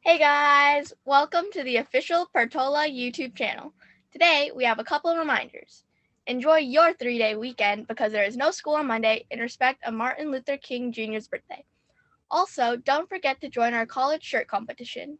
Hey guys, welcome to the official Portola YouTube channel. Today we have a couple of reminders. Enjoy your 3-day weekend because there is no school on Monday in respect of Martin Luther King Jr.'s birthday. Also, don't forget to join our college shirt competition.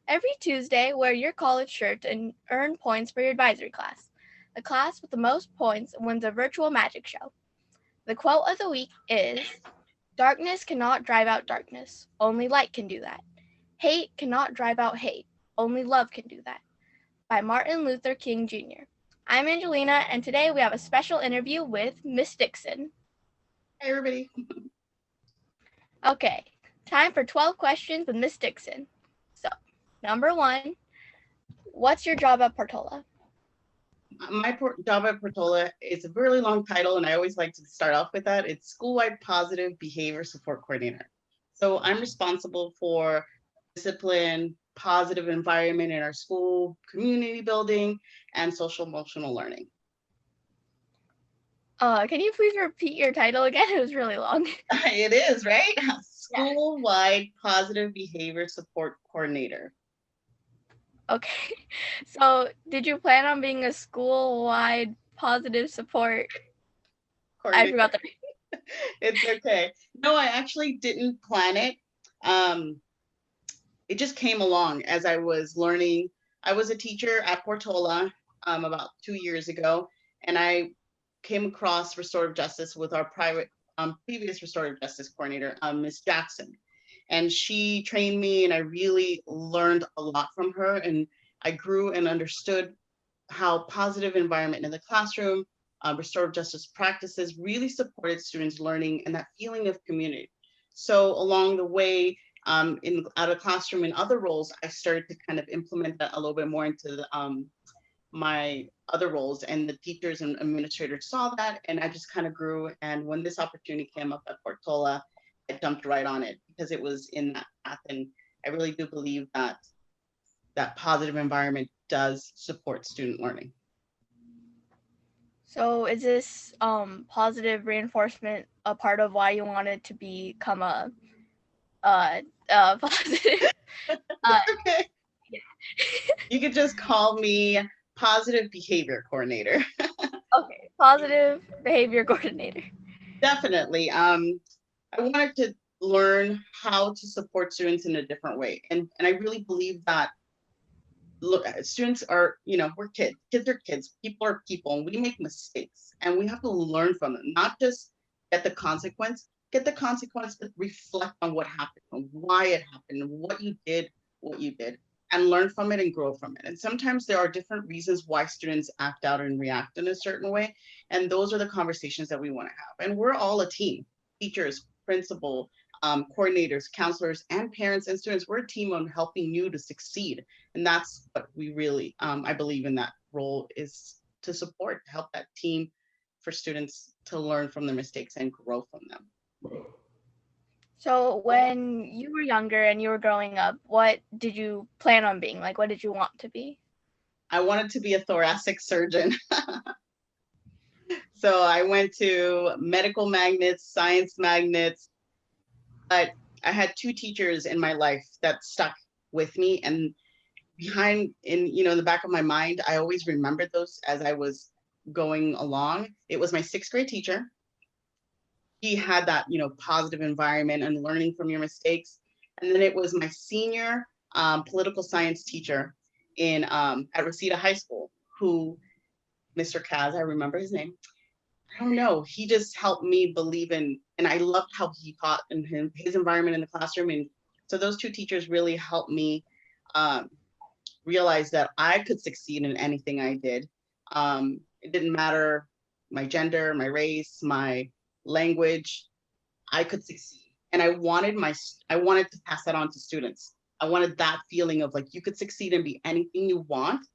Every Tuesday, wear your college shirt and earn points for your advisory class. The class with the most points wins a virtual magic show. The quote of the week is, "Darkness cannot drive out darkness, only light can do that. Hate cannot drive out hate, only love can do that," by Martin Luther King Jr. I'm Angelina, and today we have a special interview with Miss Dixon. Hey, everybody. Okay, time for 12 questions with Miss Dixon. So, number 1, what's your job at Portola? My job at Portola is a really long title, and I always like to start off with that. It's Schoolwide Positive Behavior Support Coordinator. So I'm responsible for discipline, positive environment in our school, community building, and social emotional learning. Can you please repeat your title again? It was really long. It is, right? Schoolwide Positive Behavior Support Coordinator. Okay, so did you plan on being a school-wide positive support? I forgot the name. It's okay. No, I actually didn't plan it. It just came along as I was learning. I was a teacher at Portola about 2 years ago, and I came across restorative justice with our previous restorative justice coordinator, Ms. Jackson. And she trained me, and I really learned a lot from her. And I grew and understood how positive environment in the classroom, restorative justice practices really supported students' learning and that feeling of community. So along the way, out of classroom and other roles, I started to kind of implement that a little bit more into my other roles, and the teachers and administrators saw that, and I just kind of grew. And when this opportunity came up at Portola, I jumped right on it because it was in that path, and I really do believe that that positive environment does support student learning. So is this positive reinforcement a part of why you wanted to become a positive? Okay. Yeah. You could just call me positive behavior coordinator. Okay, positive behavior coordinator. Definitely. I wanted to learn how to support students in a different way. And I really believe that look, students are, we're kids are kids, people are people, and we make mistakes, and we have to learn from them, not just get the consequence, but reflect on what happened and why it happened, and what you did, and learn from it and grow from it. And sometimes there are different reasons why students act out and react in a certain way. And those are the conversations that we want to have. And we're all a team, teachers, principal, coordinators, counselors, and parents and students. We're a team on helping you to succeed. And that's what we really, I believe in that role, is to support, help that team for students to learn from their mistakes and grow from them. So when you were younger and you were growing up, what did you plan on being? Like, what did you want to be? I wanted to be a thoracic surgeon. So I went to medical magnets, science magnets, but I had two teachers in my life that stuck with me, and in the back of my mind, I always remembered those as I was going along. It was my sixth grade teacher. He had that, positive environment and learning from your mistakes. And then it was my senior political science teacher at Reseda High School, who, Mr. Kaz, I remember his name. I don't know. He just helped me believe in, and I loved how he taught in his environment in the classroom. And so those two teachers really helped me realize that I could succeed in anything I did. It didn't matter my gender, my race, my language. I could succeed. And I wanted to pass that on to students. I wanted that feeling of like you could succeed and be anything you want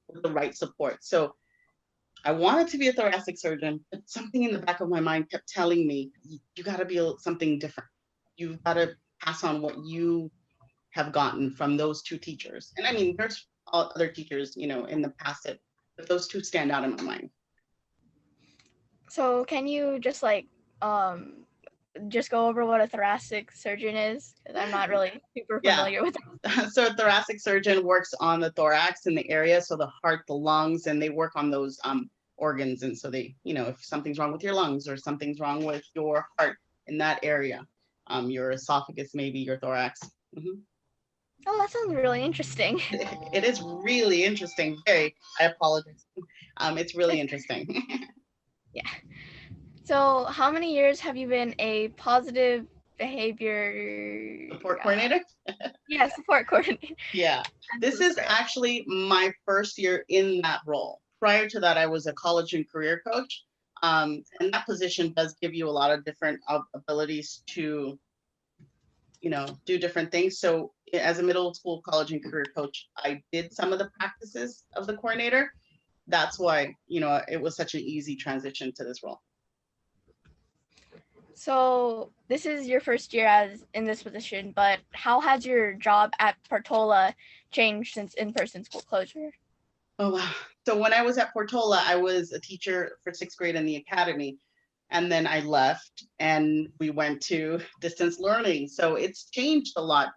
with the right support. So I wanted to be a thoracic surgeon, but something in the back of my mind kept telling me, you got to be something different. You've got to pass on what you have gotten from those two teachers. And I mean, there's other teachers, in the past, but those two stand out in my mind. So can you just just go over what a thoracic surgeon is? Because I'm not really super Yeah. familiar with it. So a thoracic surgeon works on the thorax in the area, so the heart, the lungs, and they work on those organs. And so they, if something's wrong with your lungs or something's wrong with your heart in that area, your esophagus, maybe your thorax. Mhm. Oh, that sounds really interesting. It is really interesting. I apologize. It's really interesting. Yeah. So, how many years have you been a positive behavior Support coordinator? support coordinator? Yeah. This is actually my first year in that role. Prior to that, I was a college and career coach. And that position does give you a lot of different abilities to, do different things. So as a middle school, college and career coach, I did some of the practices of the coordinator. That's why, it was such an easy transition to this role. So this is your first year as in this position, but how has your job at Portola changed since in-person school closure? Oh, wow. So when I was at Portola, I was a teacher for 6th grade in the academy. And then I left and we went to distance learning. So it's changed a lot.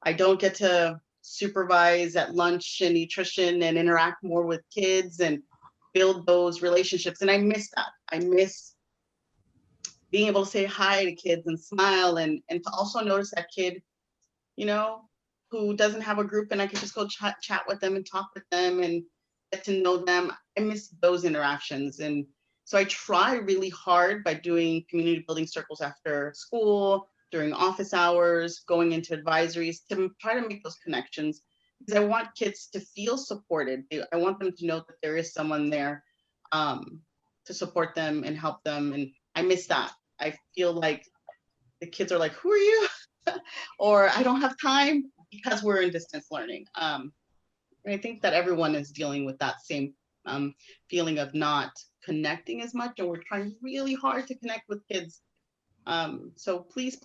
I don't get to supervise at lunch and nutrition and interact more with kids and build those relationships. And I miss that. I miss being able to say hi to kids and smile and to also notice that kid, who doesn't have a group and I could just go chat with them and talk with them and get to know them. I miss those interactions. And so I try really hard by doing community building circles after school, during office hours, going into advisories to try to make those connections because I want kids to feel supported. I want them to know that there is someone there to support them and help them. And I miss that. I feel like the kids are like, who are you? Or I don't have time because we're in distance learning. And I think that everyone is dealing with that same feeling of not connecting as much. And we're trying really hard to connect with kids. So please,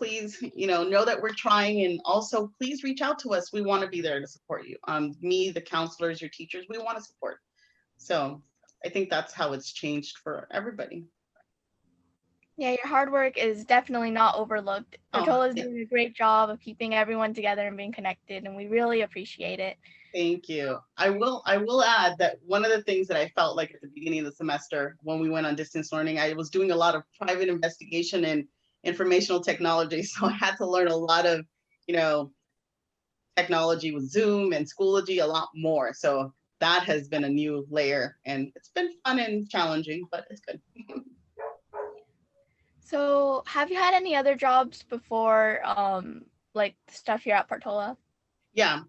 know that we're trying, and also please reach out to us. We want to be there to support you. Me, the counselors, your teachers, we want to support. So I think that's how it's changed for everybody. Yeah, your hard work is definitely not overlooked. Portola is doing a great job of keeping everyone together and being connected, and we really appreciate it. Thank you. I will add that one of the things that I felt like at the beginning of the semester when we went on distance learning, I was doing a lot of private investigation and informational technology. So I had to learn a lot of, technology with Zoom and Schoology, a lot more. So that has been a new layer and it's been fun and challenging, but it's good. So have you had any other jobs before, like stuff here at Portola? Yeah.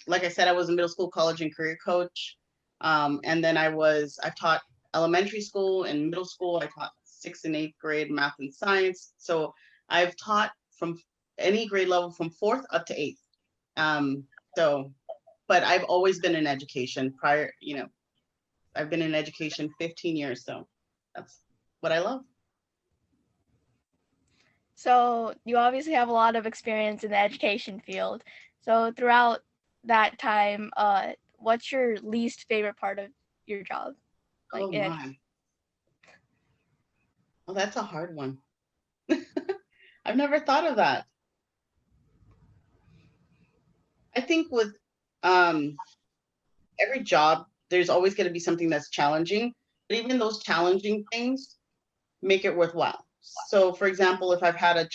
Like I said, I was a middle school, college, and career coach. And then I've taught elementary school and middle school. I taught 6th and 8th grade math and science. So I've taught from any grade level from 4th up to 8th. But I've always been in education prior, I've been in education 15 years. So that's what I love. So you obviously have a lot of experience in the education field. So throughout that time, what's your least favorite part of your job? Oh my. Well, that's a hard one. I've never thought of that. I think with every job, there's always going to be something that's challenging, but even those challenging things make it worthwhile. So for example, if I've had a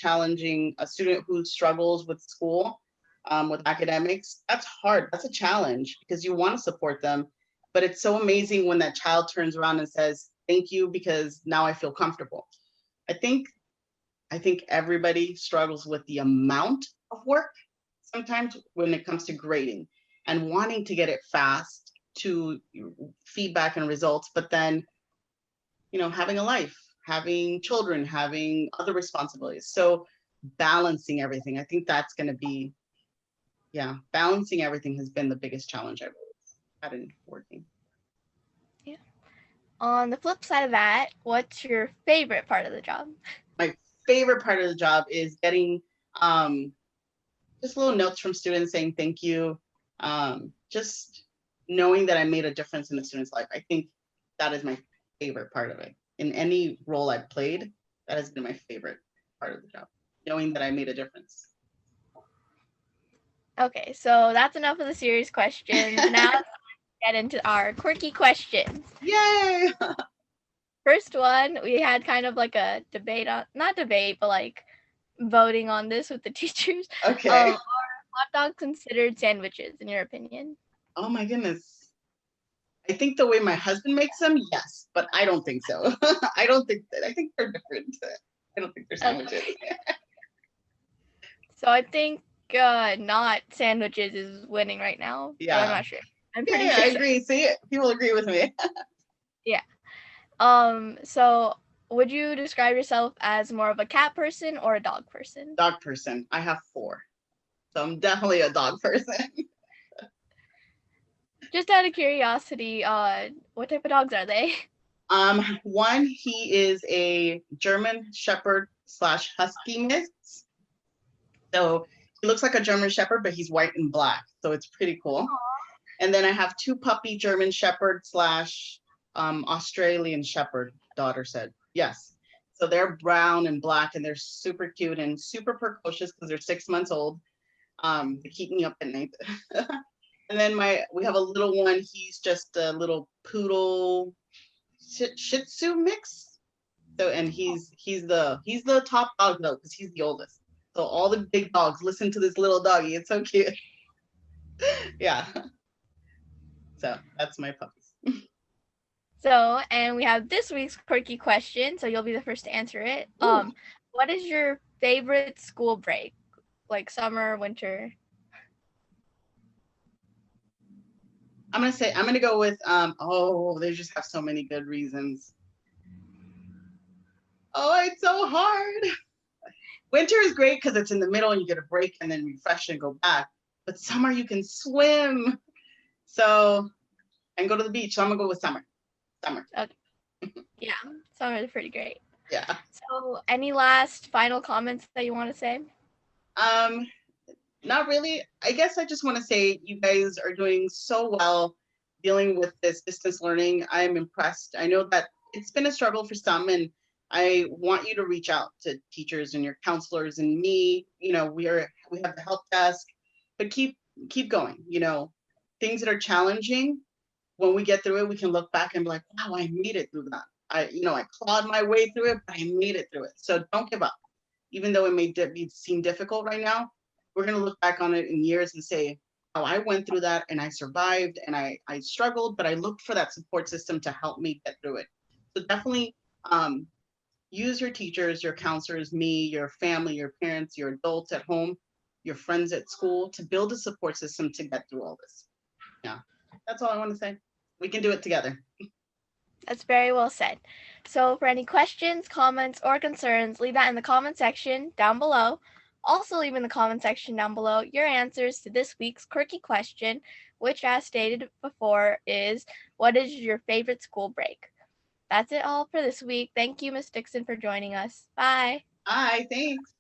student who struggles with school, with academics, that's hard. That's a challenge because you want to support them. But it's so amazing when that child turns around and says, thank you, because now I feel comfortable. I think everybody struggles with the amount of work sometimes when it comes to grading and wanting to get it fast to feedback and results, but then, having a life, having children, having other responsibilities. So balancing everything, I think that's going to be, balancing everything has been the biggest challenge I've had in working. Yeah. On the flip side of that, what's your favorite part of the job? My favorite part of the job is getting just little notes from students saying thank you. Just knowing that I made a difference in the student's life. I think that is my favorite part of it. In any role I've played, That has been my favorite part of the job, knowing that I made a difference. Okay, so that's enough of the serious questions. Now let's get into our quirky questions. Yay! First one, we had kind of like a debate on, not debate, but like voting on this with the teachers. Okay. Are hot dogs considered sandwiches, in your opinion? Oh my goodness. I think the way my husband makes them, yes, but I don't think so. I think they're different. I don't think they're sandwiches. Okay. So I think not sandwiches is winning right now. Yeah. But I'm not sure. I'm pretty Yeah, sure. I agree. See, people agree with me. Yeah. So would you describe yourself as more of a cat person or a dog person? Dog person. I have 4. So I'm definitely a dog person. Just out of curiosity, what type of dogs are they? One, he is a German Shepherd / Husky mix. So he looks like a German Shepherd, but he's white and black. So it's pretty cool. Aww. And then I have 2 puppy German Shepherd / Australian Shepherd, daughter said. Yes. So they're brown and black, and they're super cute and super precocious because they're 6 months old. They keep me up at night. And then we have a little one. He's just a little poodle Shih Tzu mix. So, and he's the top dog though, because he's the oldest. So all the big dogs listen to this little doggy. It's so cute. Yeah. So that's my puppies. So, and we have this week's quirky question. So you'll be the first to answer it. Ooh. What is your favorite school break? Like summer, winter? I'm gonna go with they just have so many good reasons. Oh, it's so hard. Winter is great because it's in the middle and you get a break and then refresh and go back. But summer you can swim. So and go to the beach. So I'm gonna go with summer. Summer. Okay. Yeah, summer is pretty great. Yeah. So any last final comments that you want to say? Not really. I guess I just want to say you guys are doing so well dealing with this distance learning. I'm impressed. I know that it's been a struggle for some, and I want you to reach out to teachers and your counselors and me. You know, we have the help desk, but keep going. You know, things that are challenging, when we get through it, we can look back and be like, wow, I made it through that. I clawed my way through it, but I made it through it. So don't give up. Even though it may seem difficult right now, we're going to look back on it in years and say, oh, I went through that and I survived and I struggled, but I looked for that support system to help me get through it. So definitely use your teachers, your counselors, me, your family, your parents, your adults at home, your friends at school to build a support system to get through all this. Yeah, that's all I want to say. We can do it together. That's very well said. So for any questions, comments, or concerns, leave that in the comment section down below. Also leave in the comment section down below your answers to this week's quirky question, which as stated before is, what is your favorite school break? That's it all for this week. Thank you, Ms. Dixon, for joining us. Bye. Bye, thanks.